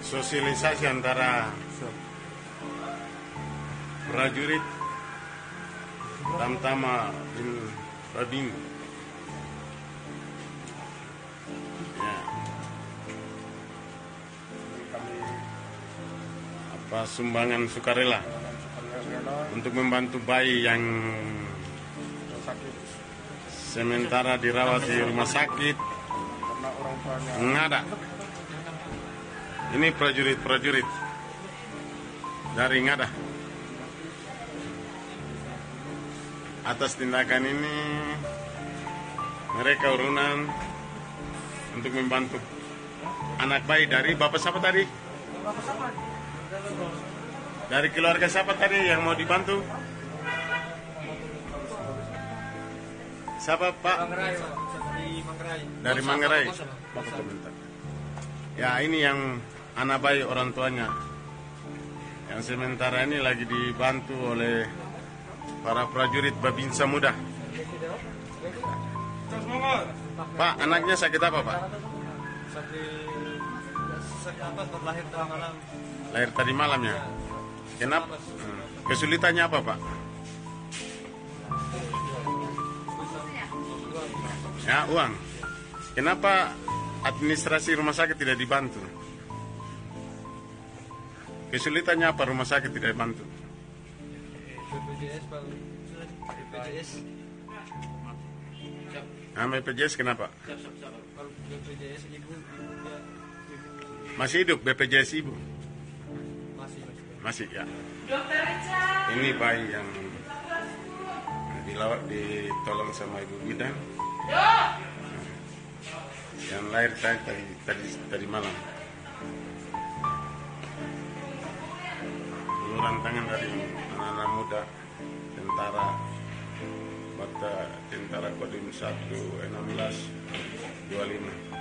sosialisasi antara prajurit Tamtama bin Babin. Ya. Apa sumbangan sukarela untuk membantu bayi yang sementara dirawat di rumah sakit Ngada. Ini prajurit dari Ngada. Atas tindakan ini mereka urunan untuk membantu anak bayi dari bapak siapa tadi? Dari keluarga siapa tadi yang mau dibantu? Siapa Pak? Dari Manggarai. Ya ini yang anak bayi orang tuanya. Yang sementara ini lagi dibantu oleh para prajurit Babinsa Muda. Pak, anaknya sakit apa Pak? Sakit apa? Lahir tadi malam. Lahir tadi malam ya? Kenapa? Kesulitannya apa Pak? Ya uang. Kenapa administrasi rumah sakit tidak dibantu? Kesulitannya apa rumah sakit tidak dibantu? BPJS Pak. BPJS. BPJS kenapa? Kalau BPJS ibu ya, Masih hidup BPJS ibu? masih. Masih ya. Ini bayi yang ditolong sama ibu bidan. Yang lahir tadi malam. Uluran tangan dari anak-anak muda tentara Kodim 1 16 25.